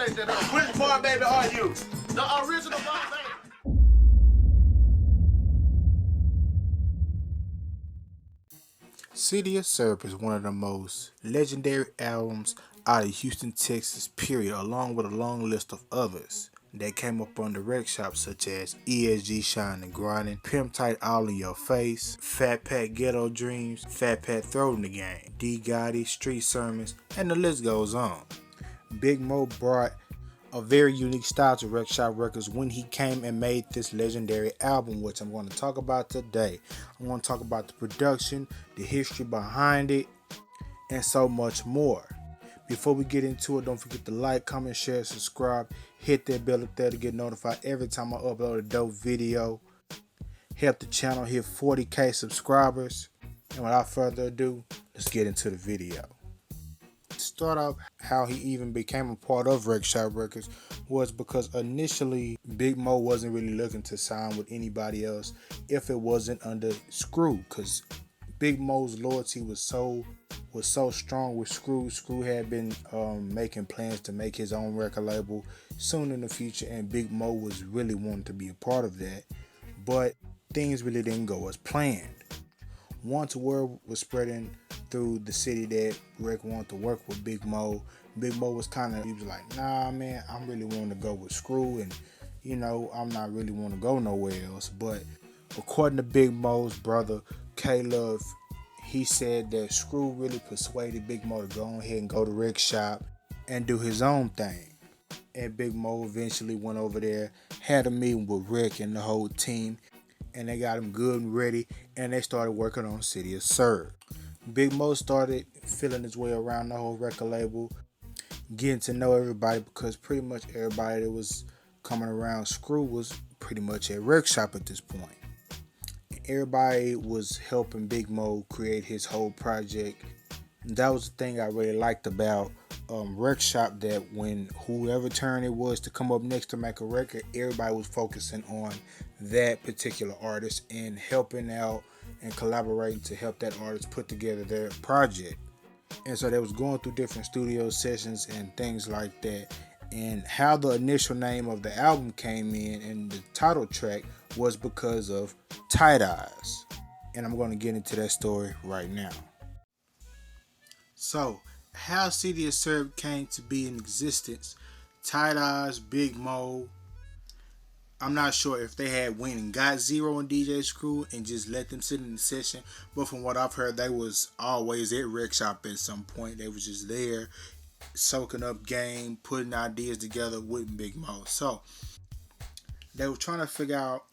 take that up. Which Barre baby are you? The original Barre baby. City of Supp is one of the most legendary albums out of Houston, Texas, period, along with a long list of others that came up on the rec shop such as E.S.G. Shine and Grinding, Pimp Tight All in Your Face, Fat Pat Ghetto Dreams, Fat Pat Throwing the Game, D. Gotti, Street Sermons, and the list goes on. Big Mo brought a very unique style to Rec Shop Records when he came and made this legendary album, which I'm going to talk about today. I'm going to talk about the production, the history behind it, and so much more. Before we get into it, don't forget to like, comment, share, subscribe, hit that bell up there to get notified every time I upload a dope video. Help the channel hit 40K subscribers. And without further ado, let's get into the video. To start off, how he even became a part of Rec Shop Records was because initially Big Mo wasn't really looking to sign with anybody else if it wasn't under Screw, because Big Mo's loyalty was so strong with Screw. Screw had been making plans to make his own record label soon in the future, and Big Mo was really wanting to be a part of that, but things really didn't go as planned. Once word was spreading through the city that Rec wanted to work with Big Mo, Big Mo was he was like, nah man, I'm really wanting to go with Screw, and you know, I'm not really want to go nowhere else. But according to Big Mo's brother, K-Love, he said that Screw really persuaded Big Mo to go ahead and go to Rec Shop and do his own thing. And Big Mo eventually went over there, had a meeting with Rec and the whole team, and they got him good and ready, and they started working on City of Supp. Big Mo started feeling his way around the whole record label, getting to know everybody, because pretty much everybody that was coming around Screw was pretty much at Rec Shop at this point. Everybody was helping Big Mo create his whole project. That was the thing I really liked about Rec Shop, that when whoever turn it was to come up next to make a record, everybody was focusing on that particular artist and helping out and collaborating to help that artist put together their project. And so they was going through different studio sessions and things like that. And how the initial name of the album came in and the title track was because of Tight Eyes. And I'm going to get into that story right now. So, how City of Supp came to be in existence, Tight Eyes, Big Mo, I'm not sure if they had went and got Zero and DJ Screw and just let them sit in the session, but from what I've heard, they was always at Rec Shop at some point. They was just there, soaking up game, putting ideas together with Big Mo. So, they were trying to figure out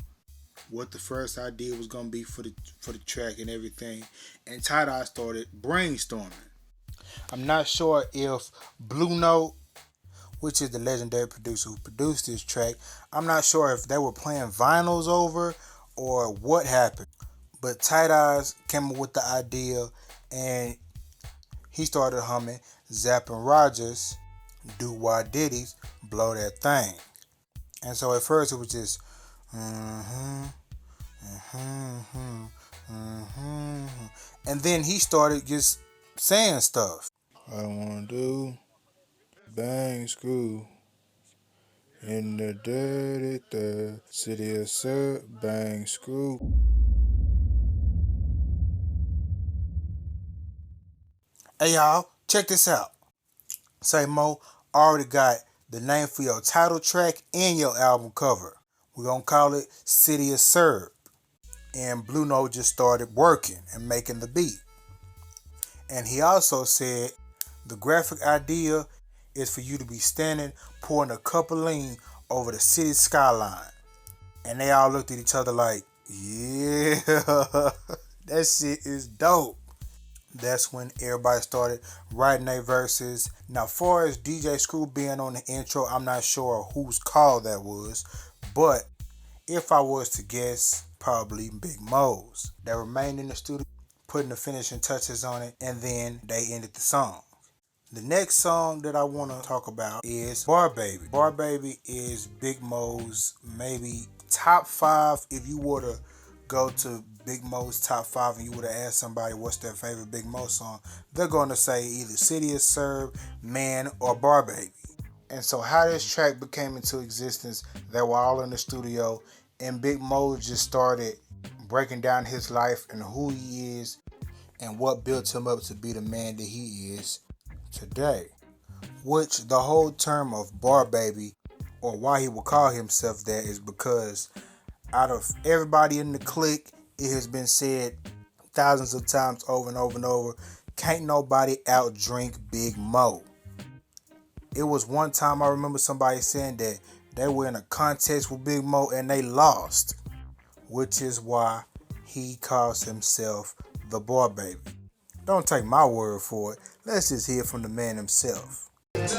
what the first idea was going to be for the track and everything, and Tight Eye started brainstorming. I'm not sure if Blue Note, which is the legendary producer who produced this track, I'm not sure if they were playing vinyls over or what happened, but Tight Eyes came up with the idea and he started humming Zapp and Rogers, Do Why Diddy's Blow That Thing. And so at first it was just and then he started just saying stuff. I don't want to do bang screw in the dirty third City of Supp, bang screw. Hey y'all, check this out. Say Mo, already got the name for your title track and your album cover. We're gonna call it City of Supp. And Blue Note just started working and making the beat. And he also said the graphic idea is for you to be standing pouring a cup of lean over the city skyline. And they all looked at each other like, yeah, that shit is dope. That's when everybody started writing their verses. Now, far as DJ Screw being on the intro, I'm not sure whose call that was, but if I was to guess, probably Big Mo's. They remained in the studio, putting the finishing touches on it, and then they ended the song. The next song that I want to talk about is Barre Baby. Barre Baby is Big Mo's maybe top 5. If you were to go to Big Mo's top 5 and you would have asked somebody what's their favorite Big Mo song, they're going to say either City of Supp, Man, or Barre Baby. And so how this track became into existence, they were all in the studio, and Big Mo just started breaking down his life and who he is and what built him up to be the man that he is today. Which the whole term of Bar Baby, or why he would call himself that, is because out of everybody in the clique, it has been said thousands of times over and over and over, can't nobody outdrink Big Mo. It was one time I remember somebody saying that they were in a contest with Big Mo and they lost, which is why he calls himself the Bar Baby. Don't take my word for it. Let's just hear from the man himself. City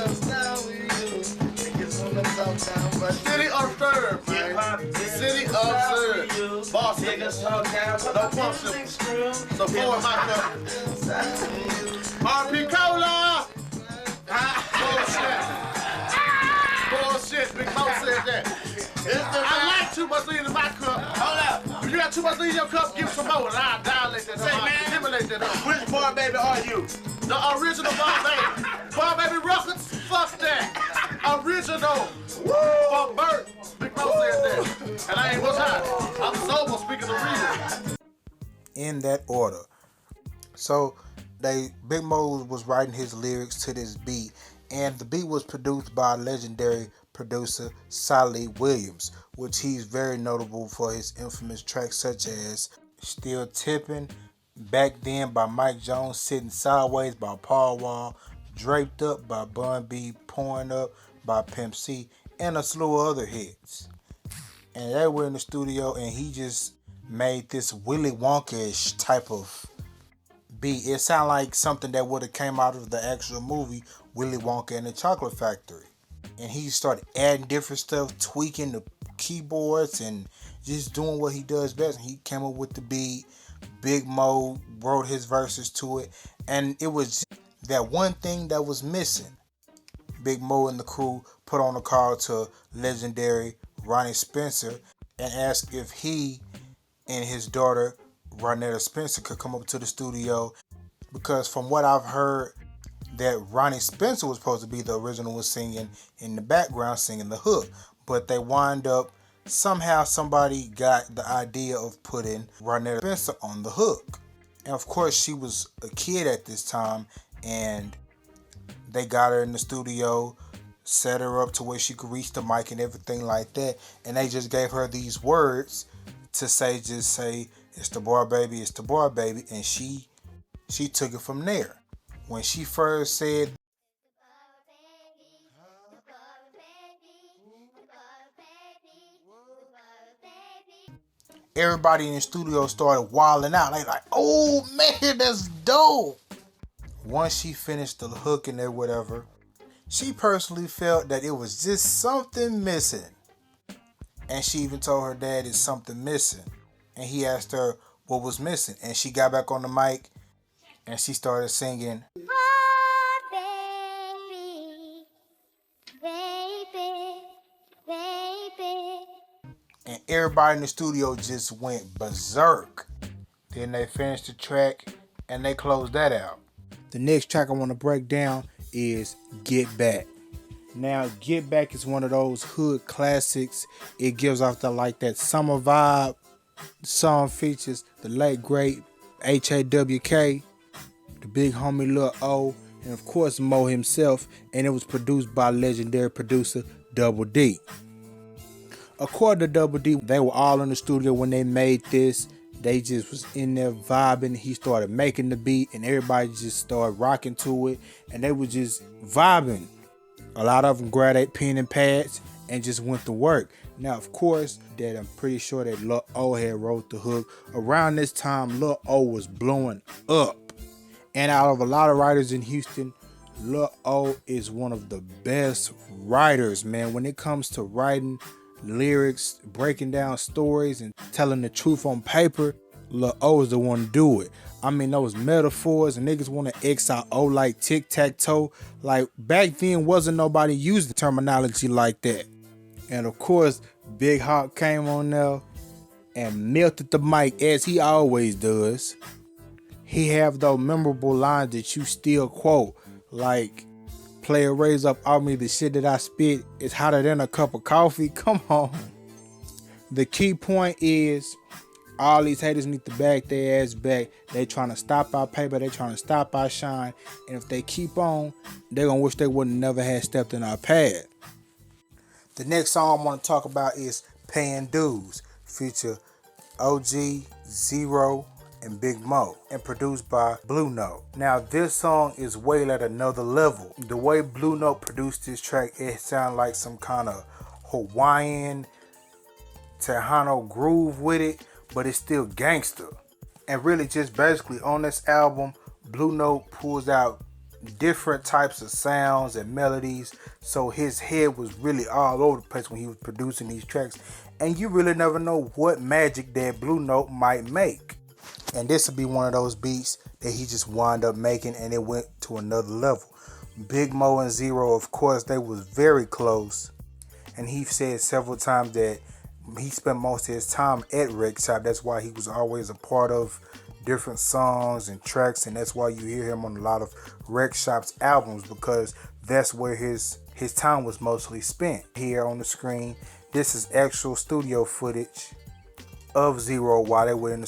absurd, man. City absurd. Boss niggas talk down, no function. Support my company. RP Cola. Bullshit. Big Mo said that. I like too much lean in my cup. Hold up. If you got too much lean in your cup, give some more and I'll dilate that. Say, man. Stimulate that. Which Bar Baby are you? The original Bar Baby. Bar Baby Records, fuck that. Original. Fuck Bert. Big Mo said that. And I ain't what's hot. I'm sober, speaking the reason. In that order. So Big Mo was writing his lyrics to this beat, and the beat was produced by legendary producer Solly Williams, which he's very notable for his infamous tracks such as Still Tippin', Back Then by Mike Jones, Sitting Sideways by Paul Wall, Draped Up by Bun B, Pouring Up by Pimp C, and a slew of other hits. And they were in the studio and he just made this Willy Wonka-ish type of beat. It sounded like something that would have came out of the actual movie Willy Wonka and the Chocolate Factory. And he started adding different stuff, tweaking the keyboards and just doing what he does best. And he came up with the beat. Big Mo wrote his verses to it. And it was that one thing that was missing. Big Mo and the crew put on a call to legendary Ronnie Spencer and asked if he and his daughter Ronetta Spencer could come up to the studio, because from what I've heard, that Ronnie Spencer was supposed to be the original one singing in the background, singing the hook, but they wind up, somehow somebody got the idea of putting Ronetta Spencer on the hook. And of course she was a kid at this time, and they got her in the studio, set her up to where she could reach the mic and everything like that, and they just gave her these words to say, just say, it's the Bar Baby, it's the Bar Baby, and she took it from there. When she first said, everybody in the studio started wilding out. They like, oh man, that's dope. Once she finished the hook and whatever, she personally felt that it was just something missing. And she even told her dad it's something missing. And he asked her what was missing. And she got back on the mic and she started singing, baby, baby, baby. And everybody in the studio just went berserk. Then they finished the track and they closed that out. The next track I want to break down is Get Back. Now, Get Back is one of those hood classics. It gives off that summer vibe. The song features the late great H.A.W.K., the big homie Lil O, and of course Mo himself, and it was produced by legendary producer Double D. According to Double D, they were all in the studio when they made this. They just was in there vibing. He started making the beat and everybody just started rocking to it, and they were just vibing. A lot of them grabbed their pen and pads and just went to work. Now, of course, that I'm pretty sure that Lil O had wrote the hook. Around this time, Lil O was blowing up. And out of a lot of writers in Houston, Lil O is one of the best writers, man. When it comes to writing lyrics, breaking down stories, and telling the truth on paper, Lil O is the one to do it. I mean, those metaphors, and niggas want to XIO like tic-tac-toe. Like, back then, wasn't nobody using terminology like that. And of course, Big Hawk came on there and melted the mic as he always does. He have those memorable lines that you still quote, like, Player raise up on me, the shit that I spit is hotter than a cup of coffee. Come on. The key point is all these haters need to back their ass back. They trying to stop our paper. They trying to stop our shine. And if they keep on, they gonna wish they wouldn't never have stepped in our path. The next song I want to talk about is Paying Dues, feature OG, Zero, and Big Mo, and produced by Blue Note. Now this song is way at another level. The way Blue Note produced this track, it sounds like some kind of Hawaiian Tejano groove with it, but it's still gangster. And really just basically on this album, Blue Note pulls out different types of sounds and melodies, so his head was really all over the place when he was producing these tracks, and you really never know what magic that Blue Note might make. And this would be one of those beats that he just wound up making, and it went to another level. Big Mo and Zero, of course, they was very close, and he said several times that he spent most of his time at Rec Shop. That's why he was always a part of different songs and tracks, and that's why you hear him on a lot of Rec Shop's albums, because that's where his time was mostly spent. Here on the screen, this is actual studio footage of Zero while they were in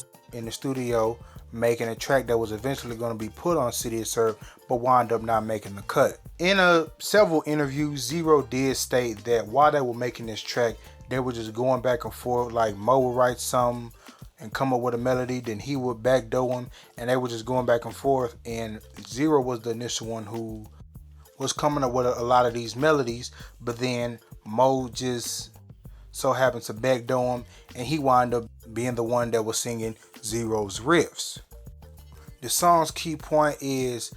the studio making a track that was eventually going to be put on City of Surf, but wound up not making the cut. In several interviews, Zero did state that while they were making this track, they were just going back and forth. Like Mo would write something and come up with a melody, then he would backdoor him, and they were just going back and forth. And Zero was the initial one who was coming up with a lot of these melodies, but then Mo just so happened to backdoor him, and he wound up being the one that was singing Zero's riffs. The song's key point is,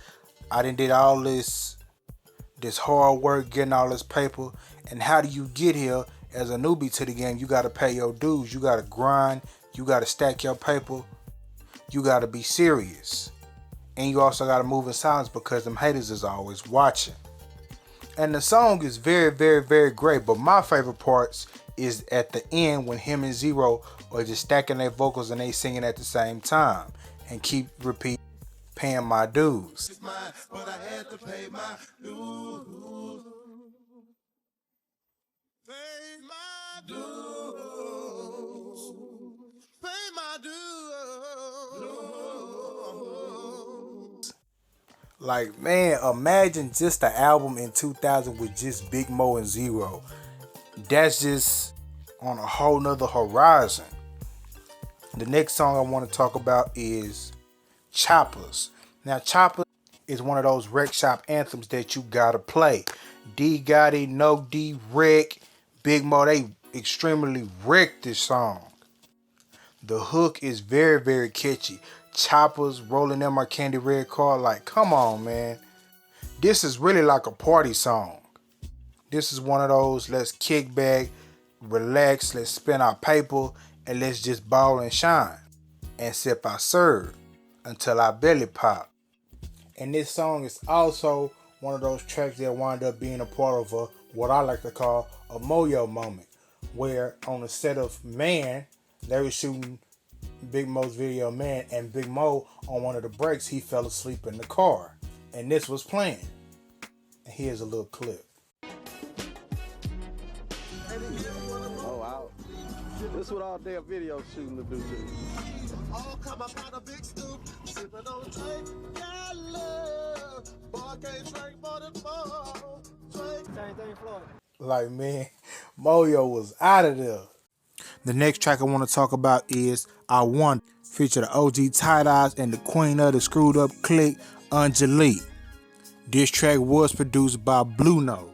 I done did all this hard work, getting all this paper, and how do you get here? As a newbie to the game, you gotta pay your dues, you gotta grind, you gotta stack your paper, you gotta be serious. And you also gotta move in silence because them haters is always watching. And the song is very, very, very great, but my favorite parts is at the end when him and Zero are just stacking their vocals and they singing at the same time and keep repeating, paying my dues. It's mine, but I had to pay my dues. Pay my dues. Pay my dues. Like, man, imagine just the album in 2000 with just Big Mo and Zero. That's just on a whole nother horizon. The next song I want to talk about is Choppers. Now, Choppers is one of those Rec Shop anthems that you gotta play. D Gotti, No D, Rec, Big Mo, they extremely wrecked this song. The hook is very, very catchy. Choppers rolling in my candy red car, like, come on, man. This is really like a party song. This is one of those, let's kick back, relax, let's spin our paper, and let's just ball and shine and sip our syrup until our belly pop. And this song is also one of those tracks that wind up being a part of what I like to call a Moyo moment, where on the set of Man, they were shooting Big Mo's video Man, and Big Mo, on one of the breaks, he fell asleep in the car, and this was playing. And here's a little clip. Oh wow. This is what all damn video shooting to do to you. All come up out a big stoop, sipping on a drink. Yeah, love. Boy, I can't drink more than 4 drinks. Same thing, Floyd. Like, man, Moyo was out of there. The next track I want to talk about is I Want, feature the OG Tight Eyes and the queen of the screwed up clique, Angelique. This track was produced by Blue Note.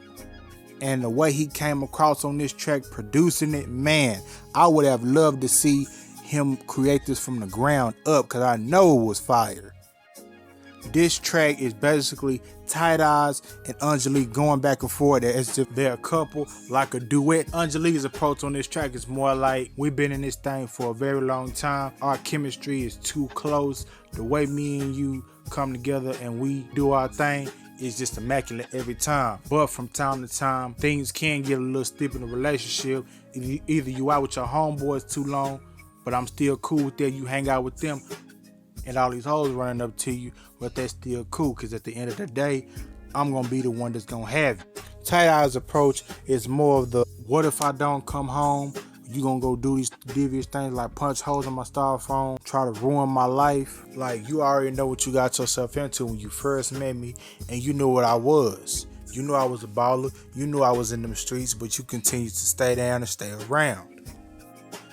And the way he came across on this track, producing it, man, I would have loved to see him create this from the ground up, because I know it was fire. This track is basically Tight Eyes and Angelique going back and forth as if they're a couple, like a duet. Angelique's approach on this track is more like, we've been in this thing for a very long time. Our chemistry is too close. The way me and you come together and we do our thing is just immaculate every time. But from time to time, things can get a little stiff in the relationship. Either you out with your homeboys too long, but I'm still cool with that. You hang out with them, and all these hoes running up to you, but that's still cool, because at the end of the day, I'm gonna be the one that's gonna have it. Ty.I's approach is more of the, what if I don't come home? You gonna go do these devious things like punch holes in my styrofoam, try to ruin my life. Like, you already know what you got yourself into when you first met me, and you knew what I was. You knew I was a baller, you knew I was in them streets, but you continued to stay down and stay around.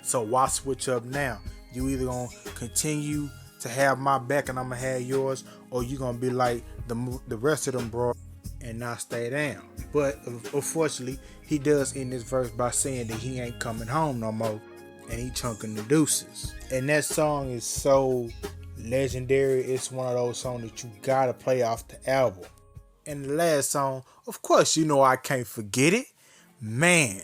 So why switch up now? You either gonna continue to have my back and I'm gonna have yours, or you gonna be like the rest of them bro and not stay down. But unfortunately, he does end this verse by saying that he ain't coming home no more, and he chunking the deuces. And that song is so legendary. It's one of those songs that you gotta play off the album. And the last song, of course, you know I can't forget it, Man.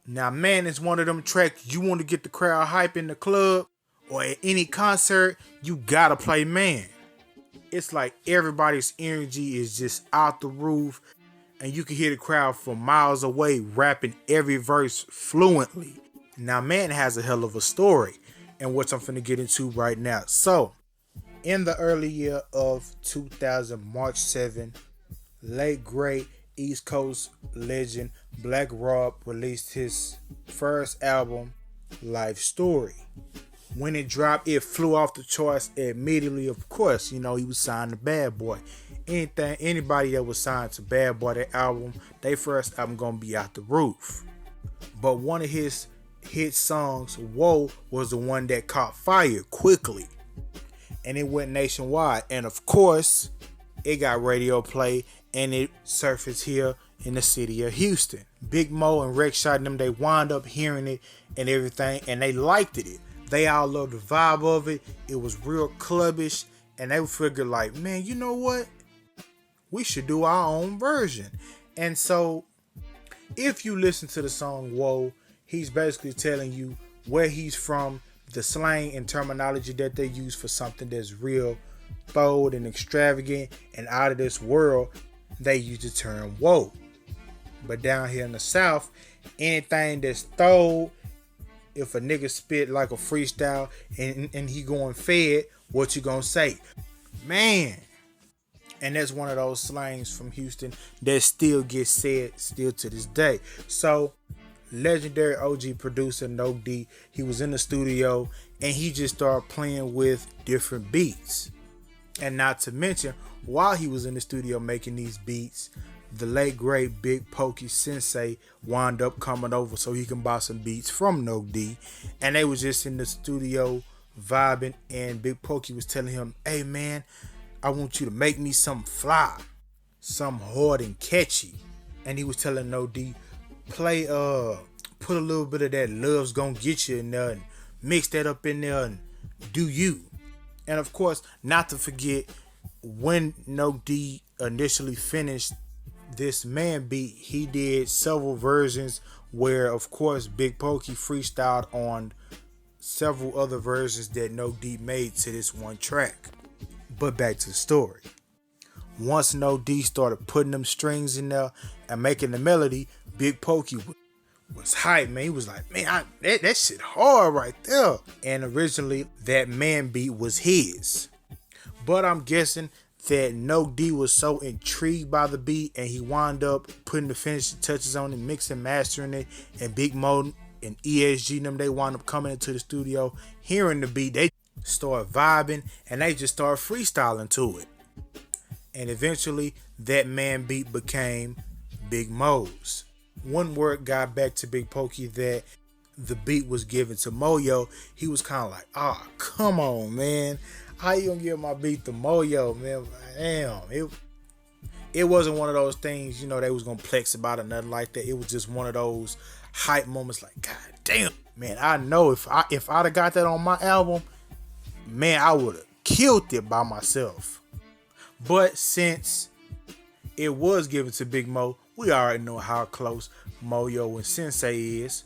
Now, Man is one of them tracks you want to get the crowd hype in the club or at any concert, you gotta play Man. It's like everybody's energy is just out the roof, and you can hear the crowd from miles away rapping every verse fluently. Now, Man has a hell of a story, and which I'm finna get into right now. So, in the early year of 2000, March 7, late great East Coast legend Black Rob released his first album, Life Story. When it dropped, it flew off the charts immediately. Of course, you know, he was signed to Bad Boy. Anybody that was signed to Bad Boy, that album, their first album gonna be out the roof. But one of his hit songs, Whoa, was the one that caught fire quickly. And it went nationwide. And of course, it got radio play and it surfaced here in the city of Houston. Big Mo and Rex Shot them, they wound up hearing it and everything, and they liked it. They all loved the vibe of it. It was real clubbish, and they figured like, man, you know what? We should do our own version. And so, if you listen to the song Whoa, he's basically telling you where he's from, the slang and terminology that they use for something that's real, bold and extravagant and out of this world. They use the term whoa. But down here in the South, anything that's throw, if a nigga spit like a freestyle and he going fed, what you gonna say? Man. And that's one of those slangs from Houston that still gets said still to this day. So, legendary OG producer No D, he was in the studio and he just started playing with different beats. And not to mention, while he was in the studio making these beats, the late great Big Pokey Sensei wound up coming over so he can buy some beats from No D. And they was just in the studio vibing, and Big Pokey was telling him, hey man, I want you to make me something fly, something hard and catchy. And he was telling No D, play put a little bit of that Love's Gonna Get You in there and mix that up in there and do you. And of course, not to forget, when No D initially finished this Man beat, he did several versions where of course Big Pokey freestyled on several other versions that No D made to this one track. But back to the story. Once No D started putting them strings in there and making the melody, Big Pokey was hype, man. He was like, man, that shit hard right there. And originally that Man beat was his. But I'm guessing that No D was so intrigued by the beat and he wound up putting the finishing touches on it, mixing, mastering it, and Big Mo and ESG them, they wound up coming into the studio, hearing the beat, they start vibing and they just start freestyling to it. And eventually that Man beat became Big Mo's. When word got back to Big Pokey that the beat was given to Moyo, he was kind of like, come on, man. How you gonna give my beat to Moyo, man? Damn. It wasn't one of those things, you know, they was gonna flex about or nothing like that. It was just one of those hype moments like, God damn. Man, I know if I'd have got that on my album, man, I would have killed it by myself. But since it was given to Big Mo, we already know how close Moyo and Sensei is.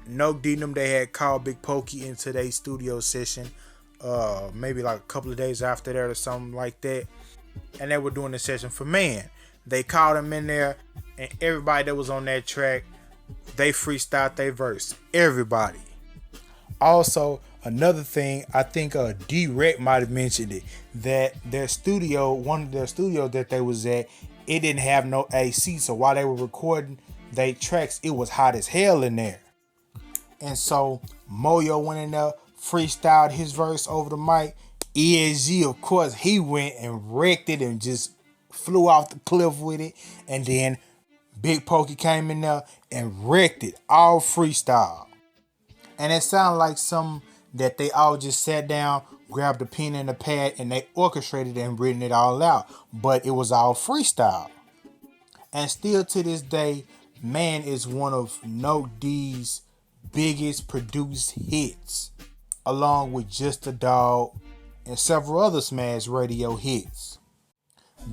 No D them, they had called Big Pokey into their studio session, maybe like a couple of days after that or something like that. And they were doing the session for Man. They called him in there, and everybody that was on that track, they freestyled their verse. Everybody. Also, Another thing, I think D-Rec might have mentioned it, that their studio, one of their studios that they was at, it didn't have no AC. So while they were recording they tracks, it was hot as hell in there. And so Moyo went in there, freestyled his verse over the mic. E.S.G, of course, he went and wrecked it and just flew off the cliff with it. And then Big Pokey came in there and wrecked it, all freestyle. And it sounded like something that they all just sat down, grabbed a pen and a pad, and they orchestrated and written it all out. But it was all freestyle. And still to this day, Man is one of Note D's biggest produced hits, along with Just a Dog and several other smash radio hits.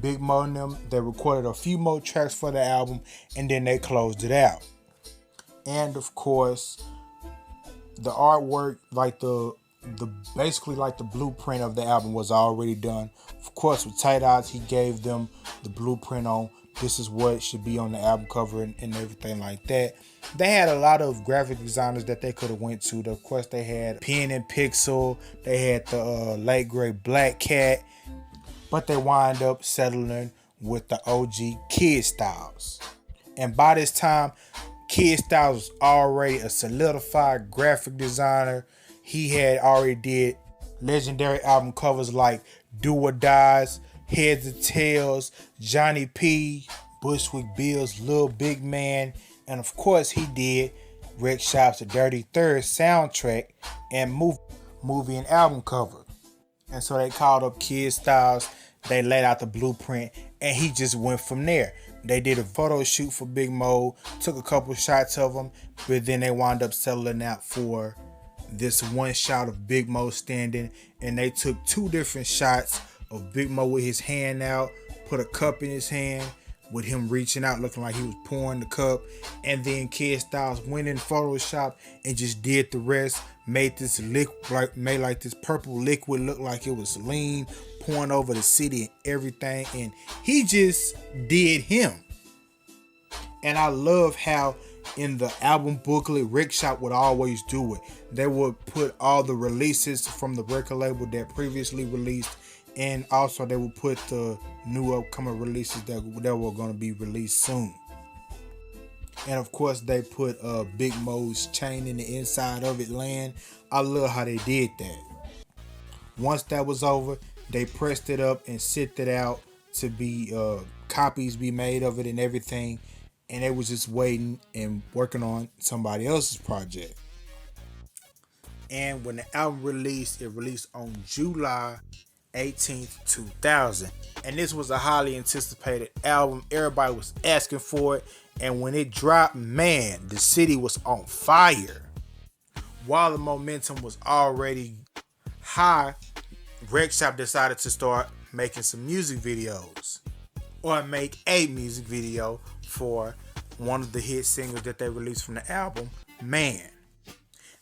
Big Mo and them, they recorded a few more tracks for the album, and then they closed it out. And of course, the artwork, like the basically like the blueprint of the album was already done. Of course, with Tight Odds, he gave them the blueprint on this is what should be on the album cover and everything like that. They had a lot of graphic designers that they could have went to. Of course, they had Pen and Pixel. They had the late great Black Cat. But they wind up settling with the OG Kid Styles. And by this time, Kid Styles was already a solidified graphic designer. He had already did legendary album covers like Do or Dies, Heads or Tails, Johnny P, Bushwick Bill's Lil Big Man, and of course he did Rick Shop's The Dirty Third soundtrack and movie and album cover. And so they called up Kid Styles, they laid out the blueprint, and he just went from there. They did a photo shoot for Big Mo, took a couple shots of him, but then they wound up settling out for this one shot of Big Mo standing, and they took two different shots of Big Mo with his hand out, put a cup in his hand, with him reaching out looking like he was pouring the cup, and then Kid Styles went in Photoshop and just did the rest, made this made like this purple liquid look like it was lean, pouring over the city and everything, and he just did him. And I love how in the album booklet, Rick Shop would always do it. They would put all the releases from the record label that previously released, and also they would put the new upcoming releases that were going to be released soon. And of course they put Big Mo's chain in the inside of it laying. I love how they did that. Once that was over, they pressed it up and sent it out to be copies be made of it and everything. And they was just waiting and working on somebody else's project. And when the album released, it released on July 18th, 2000. And this was a highly anticipated album. Everybody was asking for it. And when it dropped, man, the city was on fire. While the momentum was already high, Rec Shop decided to start making some music videos. Or make a music video for one of the hit singles that they released from the album, Man.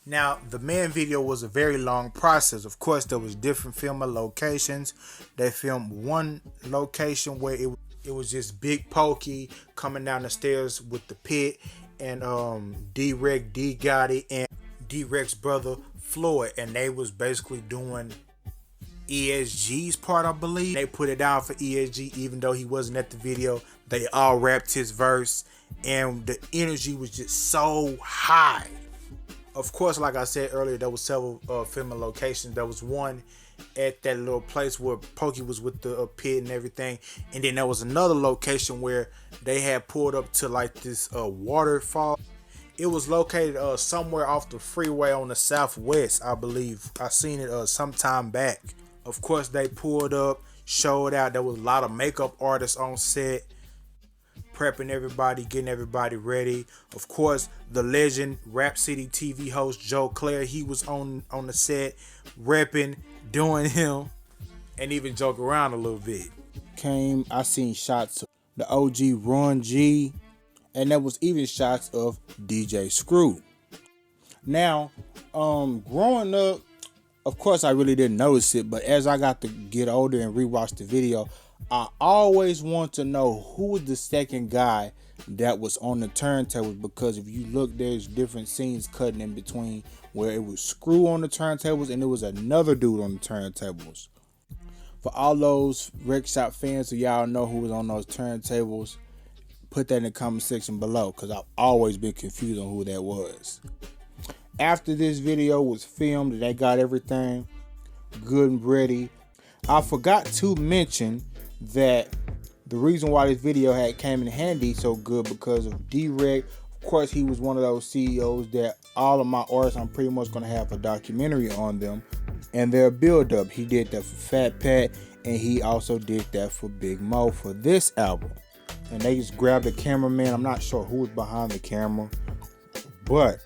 Now, the Man video was a very long process. Of course, there was different filming locations. They filmed one location where it was just Big Pokey coming down the stairs with the pit, and D-Rec, D Gotti, and D-Rec's brother Floyd, and they was basically doing E.S.G's part, I believe. They put it down for E.S.G, even though he wasn't at the video. They all rapped his verse, and the energy was just so high. Of course, like I said earlier, there was several filming locations. There was one at that little place where Pokey was with the pit and everything, and then there was another location where they had pulled up to like this waterfall. It was located somewhere off the freeway on the southwest, I believe. I seen it some time back. Of course, they pulled up, showed out. There was a lot of makeup artists on set, prepping everybody, getting everybody ready. Of course, the legend Rap City TV host Joe Claire, he was on the set, repping, doing him, and even joke around a little bit. I seen shots of the OG Ron G, and there was even shots of DJ Screw. Now, growing up, of course, I really didn't notice it, but as I got to get older and rewatch the video, I always want to know who was the second guy that was on the turntables, because if you look, there's different scenes cutting in between where it was Screw on the turntables and it was another dude on the turntables. For all those Wreck Shop fans who y'all know who was on those turntables, put that in the comment section below, because I've always been confused on who that was. After this video was filmed and they got everything good and ready, I forgot to mention that the reason why this video had came in handy so good because of D-Rec. Of course, he was one of those CEOs that all of my artists, I'm pretty much going to have a documentary on them and their build-up. He did that for Fat Pat, and he also did that for Big Mo for this album. And they just grabbed the cameraman. I'm not sure who was behind the camera, but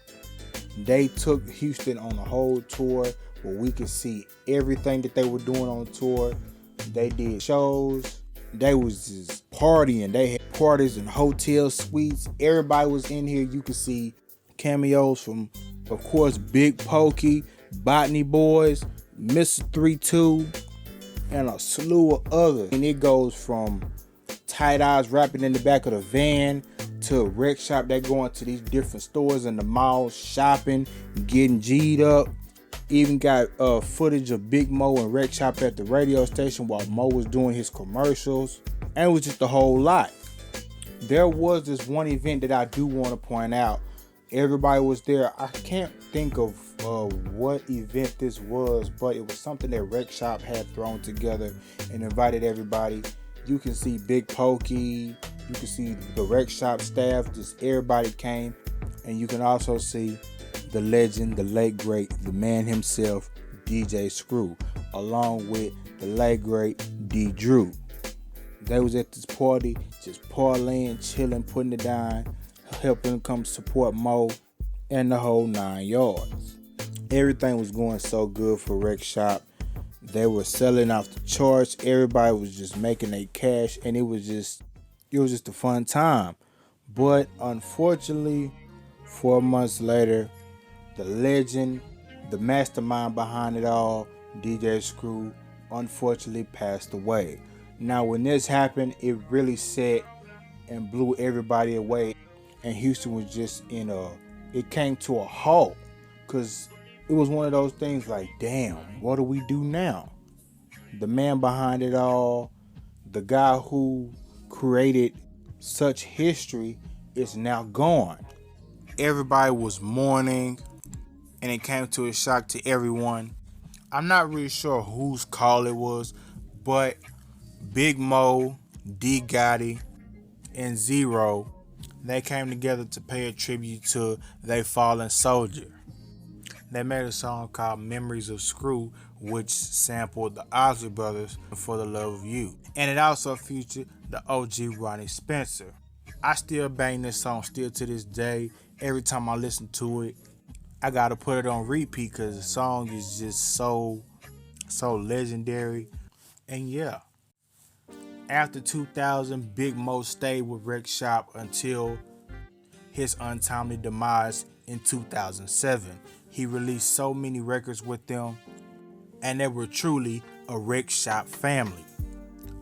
they took Houston on a whole tour where we could see everything that they were doing on tour. They did shows. They was just partying. They had parties in hotel suites. Everybody was in here. You could see cameos from, of course, Big Pokey, Botany Boys, Mr. 32, and a slew of others. And it goes from Tight Eyes rapping in the back of the van to a Wreck Shop. They going to these different stores in the mall, shopping, getting G'd up. Even got footage of Big Mo and Wreck Shop at the radio station while Mo was doing his commercials. And it was just a whole lot. There was this one event that I do want to point out. Everybody was there. I can't think of what event this was, but it was something that Wreck Shop had thrown together and invited everybody. You can see Big Pokey, you can see the Wreck Shop staff, just everybody came. And you can also see the legend, the late great, the man himself, DJ Screw, along with the late great D Drew. They was at this party, just parlaying, chilling, putting it down, helping them come support Mo and the whole 9 yards. Everything was going so good for Wreck Shop. They were selling off the charts. Everybody was just making their cash, and it was just a fun time. But unfortunately, 4 months later, the legend, the mastermind behind it all, DJ Screw, unfortunately passed away. Now, when this happened, it really set and blew everybody away, and Houston was just it came to a halt, because it was one of those things like, damn, what do we do now? The man behind it all, the guy who created such history, is now gone. Everybody was mourning, and it came to a shock to everyone. I'm not really sure whose call it was, but Big Mo, D Gotti, and Zero, they came together to pay a tribute to their fallen soldier. They made a song called Memories of Screw, which sampled the Ozzy Brothers For the Love of You. And it also featured the OG Ronnie Spencer. I still bang this song still to this day. Every time I listen to it, I gotta put it on repeat because the song is just so legendary. And yeah, after 2000, Big Mo stayed with Wreck Shop until his untimely demise in 2007. He released so many records with them, and they were truly a Wreck Shop family.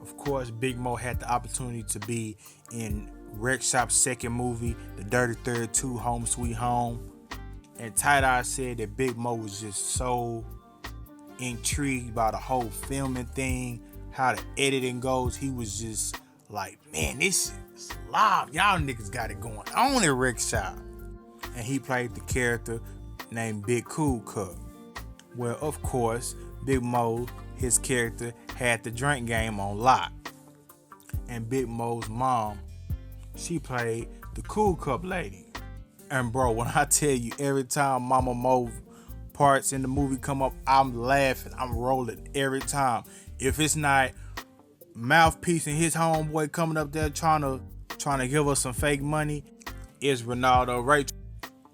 Of course, Big Mo had the opportunity to be in Wreck Shop's second movie, The Dirty 32, Home Sweet Home. And Tight Eye said that Big Mo was just so intrigued by the whole filming thing, how the editing goes. He was just like, man, this is live. Y'all niggas got it going on at Wreck Shop. And he played the character named Big Cool Cup. Well, of course, Big Mo, his character, had the drink game on lock. And Big Mo's mom, she played the Cool Cup lady. And bro, when I tell you, every time Mama Mo parts in the movie come up, I'm laughing, I'm rolling every time. If it's not Mouthpiece and his homeboy coming up there trying to give us some fake money, it's Ronaldo Ray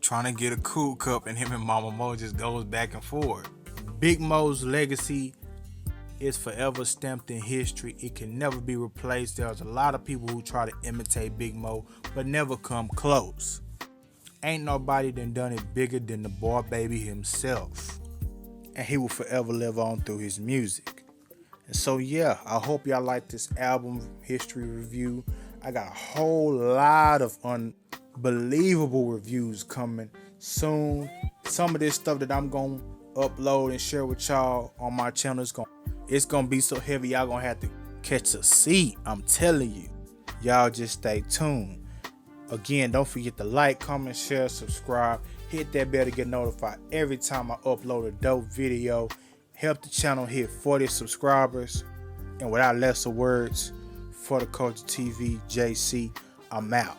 trying to get a Cool Cup, and him and Mama Mo just goes back and forth. Big Mo's legacy is forever stamped in history. It can never be replaced. There's a lot of people who try to imitate Big Mo, but never come close. Ain't nobody done it bigger than the boy baby himself. And he will forever live on through his music. And so yeah, I hope y'all like this album history review. I got a whole lot of unbelievable reviews coming soon. Some of this stuff that I'm gonna upload and share with y'all on my channel, it's gonna be so heavy y'all gonna have to catch a seat. I'm telling you. Y'all just stay tuned. Again, don't forget to like, comment, share, subscribe. Hit that bell to get notified every time I upload a dope video. Help the channel hit 40 subscribers. And without lesser words, For the Culture TV, JC, I'm out.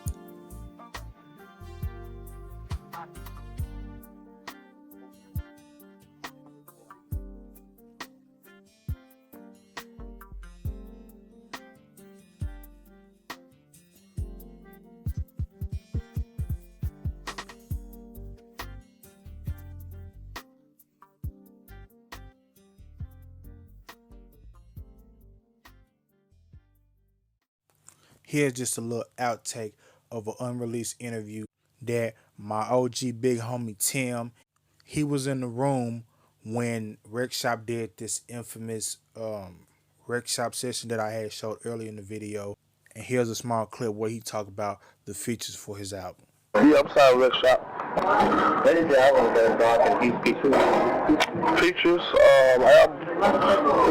Here's just a little outtake of an unreleased interview that my OG big homie Tim, he was in the room when Rec Shop did this infamous Rec Shop session that I had showed earlier in the video. And here's a small clip where he talked about the features for his album. Yeah, I'm sorry, Rec Shop. That is the album that God can keep features. Features, album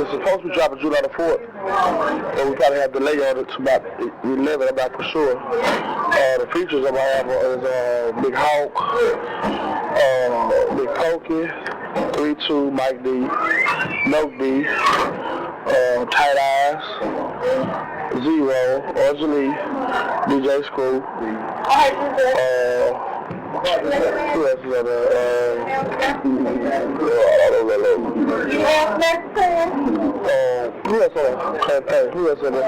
is supposed to be dropping July the 4th. And we probably have delay on it to about 11, I'm not for sure. The features of my album is Big Hawk, Big Pokey, 3-2, Mike D, Note D, Tight Eyes, Zero, Orgelie, DJ Screw, who else is on there? Who else on there? Campaign. Who else on there?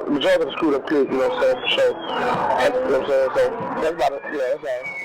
Majority of the screwed up clip, you know what I'm saying? For sure. You know what I'm saying? So that's about it. Yeah, that's all.